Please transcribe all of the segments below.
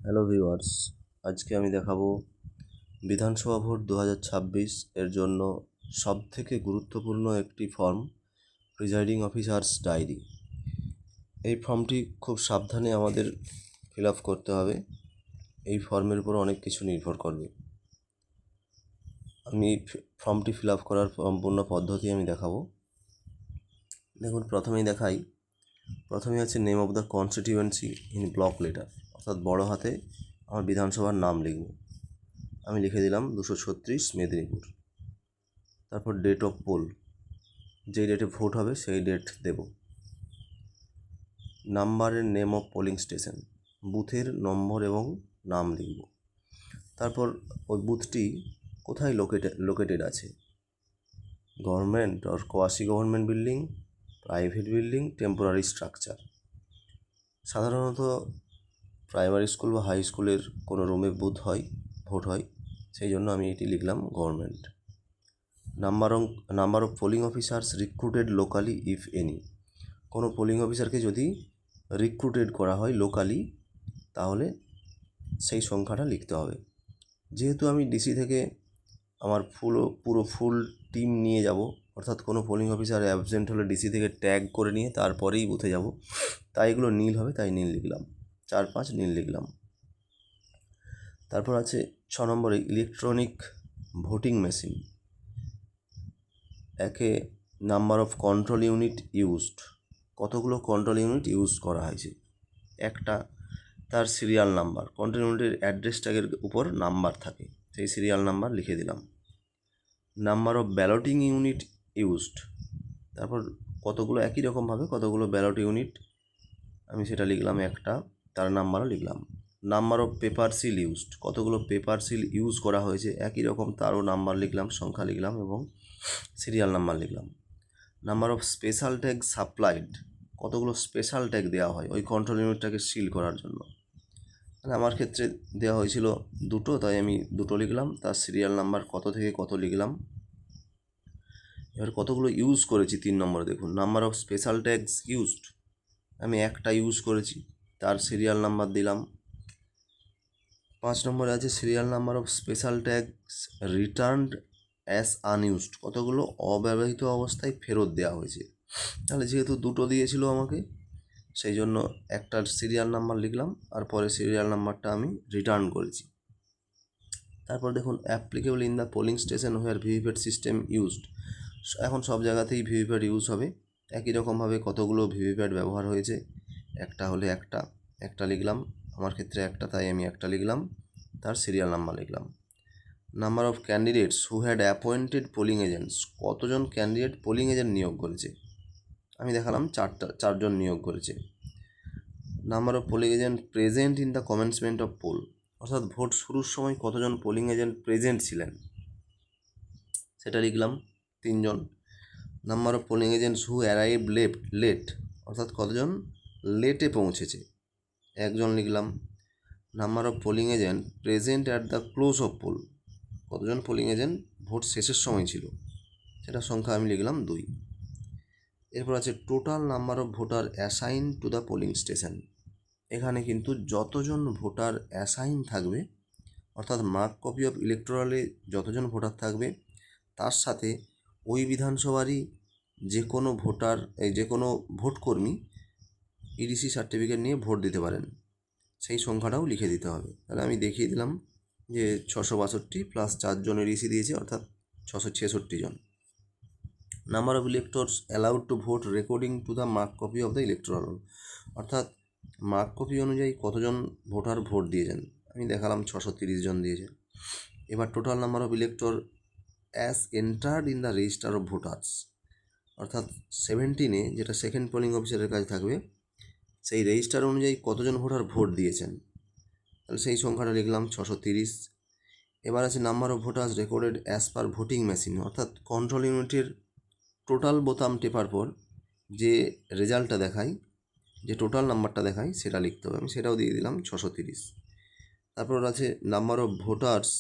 Hello viewers, আজকে আমি দেখাবো বিধানসভা ভোট 2026 এর জন্য সবথেকে গুরুত্বপূর্ণ একটি ফর্ম, প্রিজাইডিং অফিসার্স ডায়েরি। এই ফর্মটি খুব সাবধানে আমাদের ফিল আপ করতে হবে। এই ফর্মের উপর অনেক কিছু নির্ভর করবে। আমি ফর্মটি ফিল আপ করার সম্পূর্ণ পদ্ধতি আমি দেখাবো। দেখুন, প্রথমেই আছে name of the constituency in block letter, অর্থাৎ বড় হাতে আমার বিধানসভার নাম লিখব। আমি লিখে দিলাম 236 মেদিনীপুর। তারপর ডেট অফ পোল, যেই ডেটে ভোট হবে সেই ডেট দেব। নাম্বারের নেম অফ পোলিং স্টেশন, বুথের নম্বর এবং নাম লিখব। তারপর ওই বুথটি কোথায় লোকেটেড আছে, government or quasi government building, private building, temporary structure. সাধারণত প্রাইমারি স্কুল বা হাই স্কুলের কোনো রুমে ভোট হয়, সেই জন্য আমি এটি লিখলাম government. Number of polling officers recruited locally if any, কোনো পোলিং অফিসারকে যদি রিক্রুটেড করা হয় লোকালি, তাহলে সেই সংখ্যাটা লিখতে হবে। যেহেতু আমি ডিসি থেকে আমার পুরো ফুল টিম নিয়ে যাব, অর্থাৎ কোনো পোলিং অফিসার অ্যাবসেন্ট হলে ডিসি থেকে ট্যাগ করে নিয়ে তারপরেই বুথে যাব, তাই এগুলো নীল হবে, তাই নীল লিখলাম, 4-5 নীল লিখলাম। তারপর আছে 6 নম্বরে ইলেকট্রনিক ভোটিং মেশিন। একে number of control unit used, কতগুলো কন্ট্রোল ইউনিট ইউজ করা হয়েছে, একটা। তার সিরিয়াল নাম্বার, কন্ট্রোল ইউনিটের অ্যাড্রেস ট্যাগের উপর নাম্বার থাকে, সেই সিরিয়াল নাম্বার লিখে দিলাম। নাম্বার অফ ব্যালটিং ইউনিট ইউজড, তারপর কতগুলো একই রকমভাবে কতগুলো ব্যালট ইউনিট, আমি সেটা লিখলাম একটা, তার নাম্বারও লিখলাম। Number of paper seal used, কতগুলো পেপার সিল ইউজ করা হয়েছে একই রকম, তারও নাম্বার লিখলাম, সংখ্যা লিখলাম এবং সিরিয়াল নাম্বার লিখলাম। Number of special tag supplied, কতগুলো স্পেশাল ট্যাগ দেওয়া হয় ওই কন্ট্রোল ইউনিটটাকে সিল করার জন্য। আমার ক্ষেত্রে দেওয়া হয়েছিল 2টো, তাই আমি 2টো লিখলাম, তার সিরিয়াল নাম্বার কত থেকে কত লিখলাম। এবার কতগুলো ইউজ করেছি 3 নম্বরে দেখুন, number of special tags used, আমি একটা ইউজ করেছি, তার সিরিয়াল নাম্বার দিলাম। 5 নম্বরে আছে serial number of special tags returned as unused, কতগুলো অব্যবহৃত অবস্থায় ফেরত দেওয়া হয়েছে। তাহলে যেহেতু 2টো দিয়েছিল আমাকে, সেই জন্য একটার সিরিয়াল নাম্বার লিখলাম, আর পরে সিরিয়াল নাম্বারটা আমি রিটার্ন করেছি। তারপর দেখুন applicable in the polling station where VVPAT system used, এখন সব জায়গাতেই ভিভিপ্যাট ইউজ হবে। একই রকমভাবে কতগুলো ভিভিপ্যাট ব্যবহার হয়েছে, একটা হলে একটা লিখলাম, আমার ক্ষেত্রে একটা, তাই আমি একটা লিখলাম, তার সিরিয়াল নাম্বার লিখলাম। Number of candidates who had appointed polling agents, কতজন ক্যান্ডিডেট পোলিং এজেন্ট নিয়োগ করেছে, আমি দেখালাম 4জন নিয়োগ করেছে। Number of polling agent present in the commencement of poll, অর্থাৎ ভোট শুরুর সময় কতজন পোলিং এজেন্ট প্রেজেন্ট ছিলেন, সেটা লিখলাম, 3জন। Number of polling agents who arrive late, অর্থাৎ কতজন লেটে পৌঁছেছে, 1জন লিখলাম। Number of polling agent present at the close of poll, কতজন পোলিং এজেন্ট ভোট শেষের সময় ছিল, সেটা সংখ্যা আমি লিখলাম 2। এরপর আছে total number of voter assign to the polling station, এখানে কিন্তু যতজন ভোটার অ্যাসাইন থাকবে, অর্থাৎ মার্ক কপি অফ ইলেকটোরালে যতজন ভোটার থাকবে, তার সাথে ওই বিধানসভারই যে কোনো ভোটকর্মী ইডিসি সার্টিফিকেট নিয়ে ভোট দিতে পারেন, সেই সংখ্যাটাও লিখে দিতে হবে। তাহলে আমি দেখিয়ে দিলাম যে 662 প্লাস 4জন ইডিসি দিয়েছে, অর্থাৎ 666 জন। Number of electors allowed to vote recording to the mark copy of the electoral roll, অর্থাৎ মার্ক কপি অনুযায়ী কতজন ভোটার ভোট দিয়েছেন, আমি দেখালাম 630 জন দিয়েছে। এবার total number of elector as entered in the register of voters, অর্থাৎ 17-এ যেটা সেকেন্ড পোলিং অফিসারের কাছে থাকবে, সেই রেজিস্টার অনুযায়ী কতজন ভোটার ভোট দিয়েছেন, তাহলে সেই সংখ্যাটা লিখলাম 630। এবার আছে number of voters recorded as per voting machine, অর্থাৎ কন্ট্রোল ইউনিটের টোটাল বোতাম টেপার পর যে রেজাল্টটা দেখায়, যে টোটাল নাম্বারটা দেখায়, সেটা লিখতে হবে, আমি সেটাও দিয়ে দিলাম 630। তারপর আছে number of voters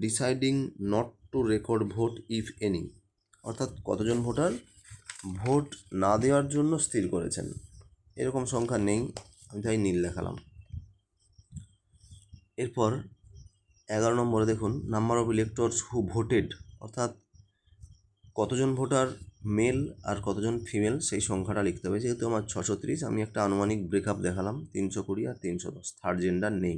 deciding not to record vote if any, অর্থাৎ কতজন ভোটার ভোট না দেওয়ার জন্য স্থির করেছেন, এরকম সংখ্যা নেই, আমি তাই নীল দেখালাম। এরপর 11 নম্বরে দেখুন number of electors who voted, অর্থাৎ কতজন ভোটার মেল আর কতজন ফিমেল সেই সংখ্যাটা লিখতে হবে। যেহেতু আমার 630, আমি একটা আনুমানিক ব্রেকআপ দেখালাম 320 আর 310, থার্ড জেন্ডার নেই।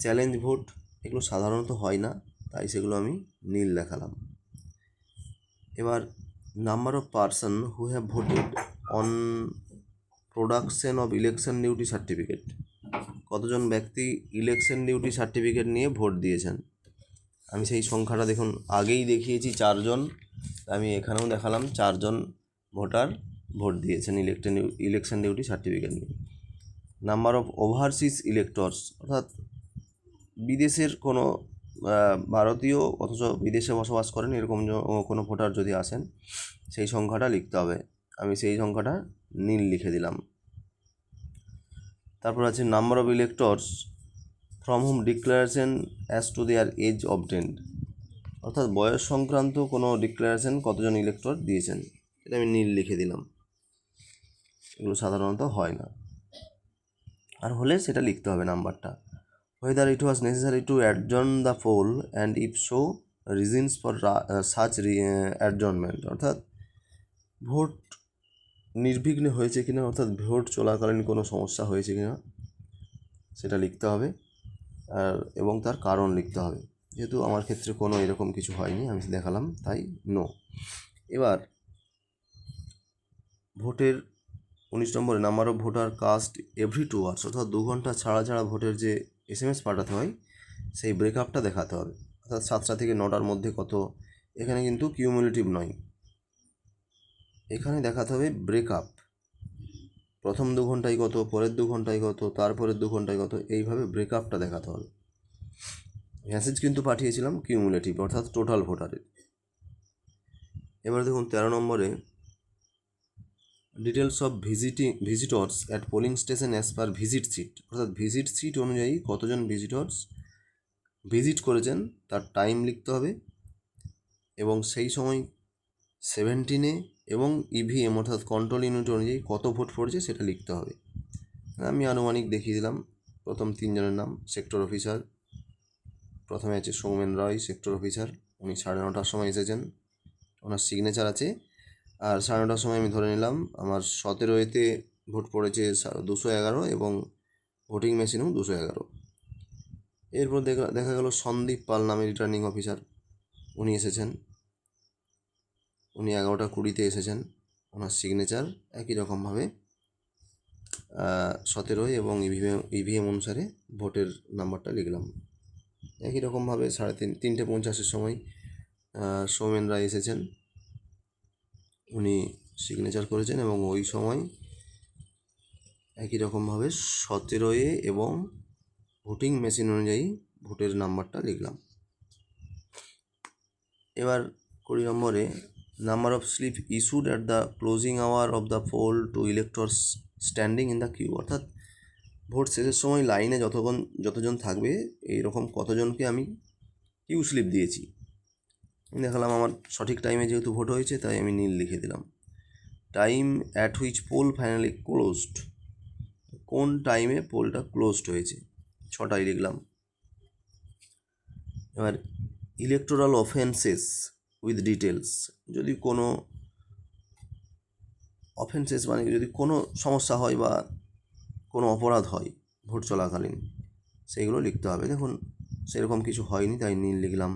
চ্যালেঞ্জ ভোট এগুলো সাধারণত হয় না, তাই সেগুলো আমি নীল দেখালাম। এবার number of person who have voted on production of election duty certificate, কতজন ব্যক্তি ইলেকশন ডিউটি সার্টিফিকেট নিয়ে ভোট দিয়েছেন। আমি সেই সংখ্যাটা দেখুন আগেই দেখিয়েছি 4 জন, আমি এখানেও দেখালাম 4 জন ভোটার ভোট দিয়েছেন ইলেকশন ডিউটি সার্টিফিকেট নিয়ে। নাম্বার অফ ওভারসিজ ইলেক্টরস, অর্থাৎ বিদেশের কোনো ভারতীয় অথচ বিদেশে বসবাস করেন এরকম কোনো ভোটার যদি আসেন সেই সংখ্যাটা লিখতে হবে। আমি সেই সংখ্যাটা নীল লিখে দিলাম। তারপর আছে number of electors from whom declaration as to their age obtained, অর্থাৎ বয়স সংক্রান্ত কোনো ডিক্লারেশন কতজন ইলেক্টর দিয়েছেন, এটা আমি নীল লিখে দিলাম। এগুলো সাধারণত হয় না, আর হলে সেটা লিখতে হবে নাম্বারটা। whether it was necessary to adjourn the poll and if so reasons for such adjournment, অর্থাৎ ভোট নির্বিঘ্নে হয়েছে কিনা, অর্থাৎ ভোট চলাকালীন কোনো সমস্যা হয়েছে কিনা সেটা লিখতে হবে, আর এবং তার কারণ লিখতে হবে। যেহেতু আমার ক্ষেত্রে কোনো এরকম কিছু হয়নি, আমি দেখালাম তাই নো। এবার ভোটের 19 নম্বরে number of voter caste every 2 hours, অর্থাৎ 2 ঘন্টা ছাড়া ছাড়া ভোটের যে SMS পাঠাতে হয় সেই ব্রেকআপটা দেখাতে হবে, অর্থাৎ 7টা থেকে 9টার মধ্যে কত। এখানে কিন্তু কিউমুলেটিভ নয়, এখানে দেখাতে হবে ব্রেকআপ, প্রথম 2 ঘন্টায় কত, পরের 2 ঘন্টায় কত, তারপরের 2 ঘন্টায় কত, এইভাবে ব্রেকআপটা দেখাতে হবে। মেসেজ কিন্তু পাঠিয়েছিলাম কিউমুলেটিভ, অর্থাৎ টোটাল ভোটারের। এবার দেখুন 13 নম্বরে details of visitors at polling station as per visit sheet, অর্থাৎ ভিজিট সিট অনুযায়ী কতজন ভিজিটর্স ভিজিট করেছেন তার টাইম লিখতে হবে, এবং সেই সময় 17-এ এবং ইভিএম অর্থাৎ কন্ট্রোল ইউনিট অনুযায়ী কত ভোট পড়েছে সেটা লিখতে হবে। আমি আনুমানিক দেখিয়ে দিলাম। প্রথম 3 জনের নাম সেক্টর অফিসার, প্রথমে আছে সৌমেন রয় সেক্টর অফিসার, উনি 9:30টার সময় এসেছেন, ওনার সিগনেচার আছে। আর 9:30টার সময় আমি ধরে নিলাম আমার 17-এতে ভোট পড়েছে 211 এবং ভোটিং মেশিনেও 211। এরপর দেখা গেল সন্দীপ পাল নামে রিটার্নিং অফিসার, উনি এসেছেন, উনি 11:20-তে এসেছেন, ওনার সিগনেচার একই রকমভাবে 17 এবং ইভিএম অনুসারে ভোটের নাম্বারটা লিখলাম। একই রকমভাবে 3:50-এর সময় সৌমেন রায় এসেছেন, উনি সিগনেচার করেছেন এবং ওই সময় একই রকমভাবে 17-এ এবং ভোটিং মেশিন অনুযায়ী ভোটের নাম্বারটা লিখলাম। এবার 20 নম্বরে number of slip issued at the closing hour of the poll to electors standing in the queue, অর্থাৎ ভোট শেষের সময় লাইনে যতজন থাকবে এইরকম কতজনকে আমি কিউ স্লিপ দিয়েছি। দেখালাম আমার সঠিক টাইমে যেহেতু ভোট হয়েছে তাই আমি নীল লিখে দিলাম। Time at which poll finally closed, কোন টাইমে পোলটা ক্লোজড হয়েছে 6টায় লিখলাম। এবার ইলেকটোরাল অফেন্সেস উইথ ডিটেলস, যদি কোনো অফেন্সেস মানে যদি কোনো সমস্যা হয় বা কোনো অপরাধ হয় ভোট চলাকালীন সেইগুলো লিখতে হবে। দেখুন সেরকম কিছু হয়নি তাই নীল লিখলাম।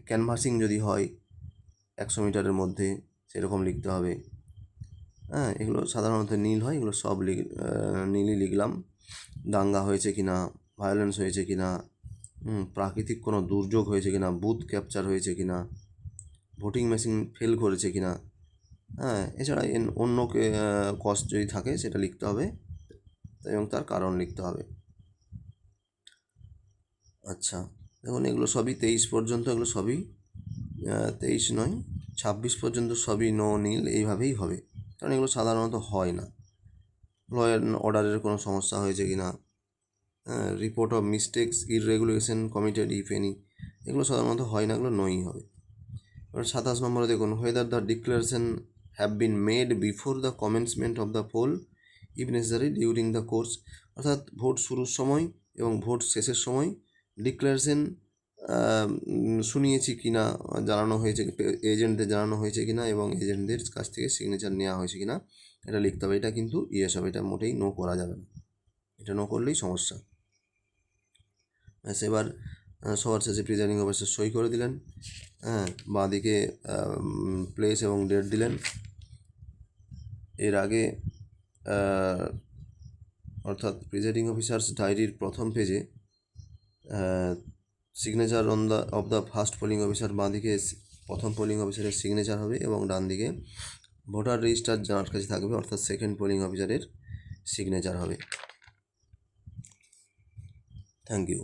ক্যানভাসিং যদি হয় 100 মিটারের মধ্যে সেরকম লিখতে হবে। এগুলো সাধারণত নীল হয়, এগুলো সব নীলই লিখলাম। দাঙ্গা হয়েছে কি না, ভায়োলেন্স হয়েছে কি না, প্রাকৃতিক কোনো দুর্যোগ হয়েছে কি না, বুথ ক্যাপচার হয়েছে কি না, ভোটিং মেশিন ফেল করেছে কি না, এছাড়া অন্য কস্ট যদি থাকে সেটা লিখতে হবে এবং তার কারণ লিখতে হবে। আচ্ছা দেখুন এগুলো সবই 23 পর্যন্ত, এগুলো সবই 23 নয় 26 পর্যন্ত সবই নো নীল এইভাবেই হবে, কারণ এগুলো সাধারণত হয় না। ল অ্যান্ড অর্ডারের কোনো সমস্যা হয়েছে কি না, report of mistakes irregulation committed if any, এগুলো সাধারণত হয় না, এগুলো নই হবে। এবার 27 নম্বরে দেখুন whether the declaration have been made before the commencement of the poll if necessary during the course, অর্থাৎ ভোট শুরুর সময় এবং ভোট শেষের সময় ডিক্লারেশন শুনিয়েছি কি না, জানানো হয়েছে, এজেন্টদের জানানো হয়েছে কি না, এবং এজেন্টদের কাছ থেকে সিগনেচার নেওয়া হয়েছে কি না, এটা লিখতে হবে। এটা কিন্তু ইয়েস হবে, এটা মোটেই নো করা যাবে না, এটা নো করলেই সমস্যা। এবার সবার শেষে প্রিজাইডিং অফিসার সই করে দিলেন। হ্যাঁ, বাঁদিকে প্লেস এবং ডেট দিলেন। এর আগে অর্থাৎ প্রিজাইডিং অফিসার্স ডায়েরির প্রথম পেজে signature of the first polling officer, বাঁদিকে প্রথম পোলিং অফিসারের সিগনেচার হবে এবং ডান দিকে ভোটার রেজিস্টার যার কাছে থাকবে অর্থাৎ সেকেন্ড পোলিং অফিসারের সিগনেচার হবে। Thank you.